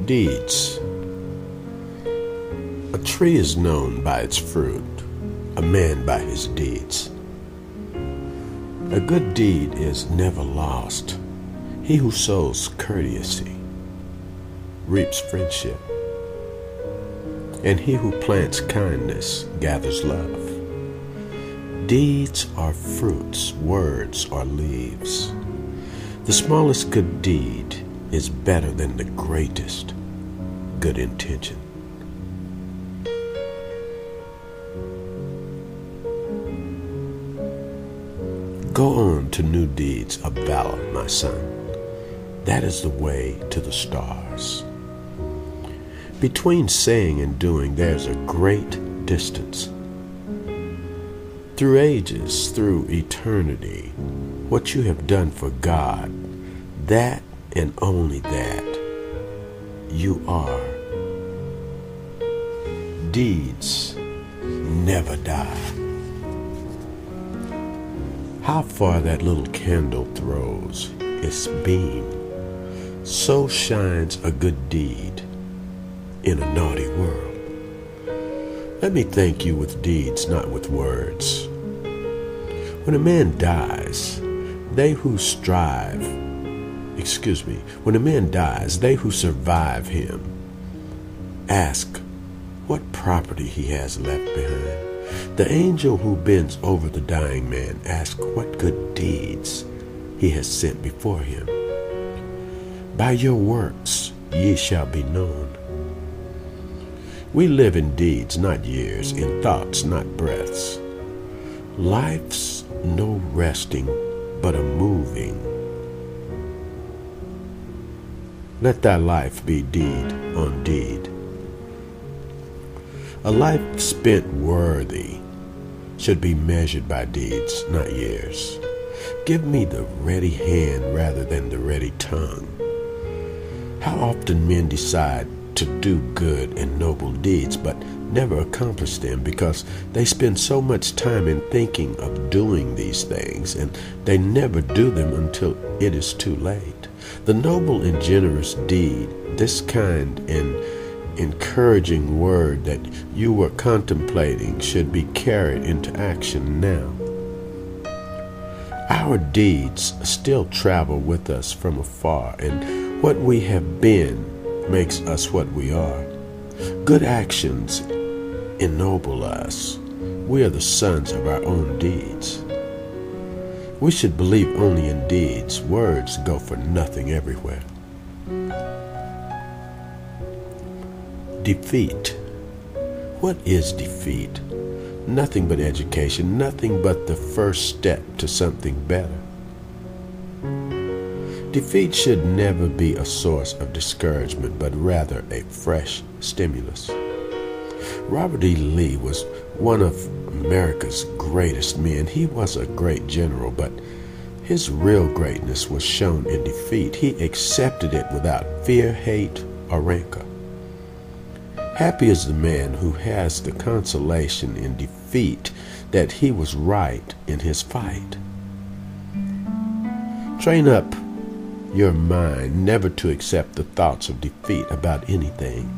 Deeds. A tree is known by its fruit, a man by his deeds. A good deed is never lost. He who sows courtesy reaps friendship, and he who plants kindness gathers love. Deeds are fruits, words are leaves. The smallest good deed is better than the greatest good intention. Go on to new deeds of valor, my son. That is the way to the stars. Between saying and doing, there's a great distance. Through ages, through eternity, what you have done for God, that and only that, you are. Deeds never die. How far that little candle throws its beam, so shines a good deed in a naughty world. Let me thank you with deeds, not with words. When a man dies, they who survive him ask what property he has left behind. The angel who bends over the dying man asks what good deeds he has sent before him. By your works ye shall be known. We live in deeds, not years, in thoughts, not breaths. Life's no resting, but a moving. Let thy life be deed on deed. A life spent worthy should be measured by deeds, not years. Give me the ready hand rather than the ready tongue. How often men decide to do good and noble deeds but never accomplish them because they spend so much time in thinking of doing these things and they never do them until it is too late. The noble and generous deed, this kind and encouraging word that you were contemplating, should be carried into action now. Our deeds still travel with us from afar, and what we have been makes us what we are. Good actions ennoble us. We are the sons of our own deeds. We should believe only in deeds. Words go for nothing everywhere. Defeat. What is defeat? Nothing but education, nothing but the first step to something better. Defeat should never be a source of discouragement, but rather a fresh stimulus. Robert E. Lee was one of America's greatest men. He was a great general, but his real greatness was shown in defeat. He accepted it without fear, hate, or rancor. Happy is the man who has the consolation in defeat that he was right in his fight. Train up your mind never to accept the thoughts of defeat about anything.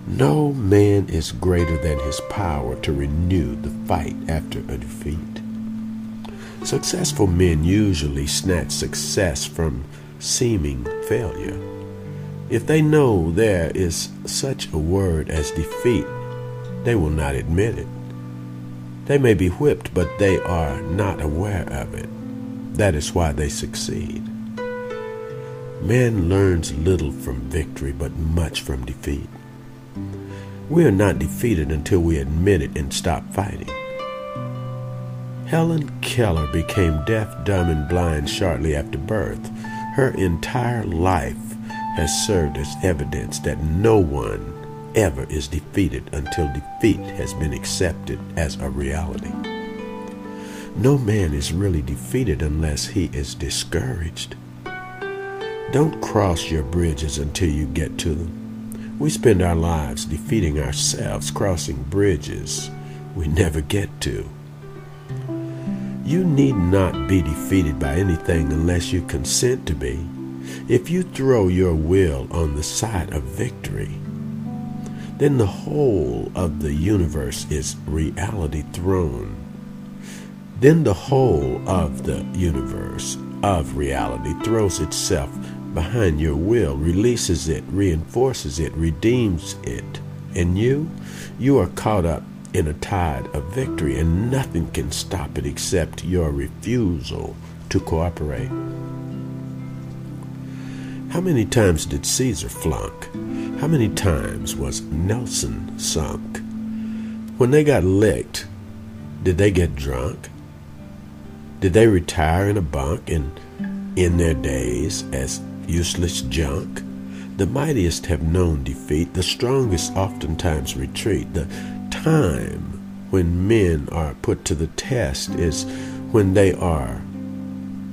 No man is greater than his power to renew the fight after a defeat. Successful men usually snatch success from seeming failure. If they know there is such a word as defeat, they will not admit it. They may be whipped, but they are not aware of it. That is why they succeed. Man learns little from victory, but much from defeat. We are not defeated until we admit it and stop fighting. Helen Keller became deaf, dumb, and blind shortly after birth. Her entire life has served as evidence that no one ever is defeated until defeat has been accepted as a reality. No man is really defeated unless he is discouraged. Don't cross your bridges until you get to them. We spend our lives defeating ourselves, crossing bridges we never get to. You need not be defeated by anything unless you consent to be. If you throw your will on the side of victory, then the whole of the universe is reality thrown. Then the whole of the universe of reality throws itself behind your will, releases it, reinforces it, redeems it. And you are caught up in a tide of victory, and nothing can stop it except your refusal to cooperate. How many times did Caesar flunk? How many times was Nelson sunk? When they got licked, did they get drunk? Did they retire in a bunk and end their days as useless junk? The mightiest have known defeat. The strongest oftentimes retreat. The time when men are put to the test is when they are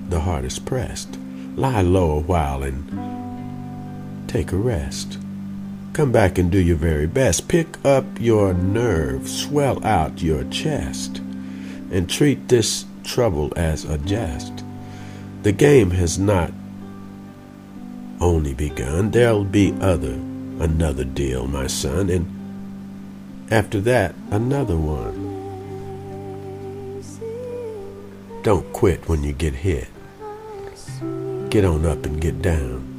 the hardest pressed. Lie low a while and take a rest. Come back and do your very best. Pick up your nerve, swell out your chest, and treat this trouble as a jest. The game has not only begun. There'll be another deal, my son, and after that, another one. Don't quit when you get hit. Get on up and get down.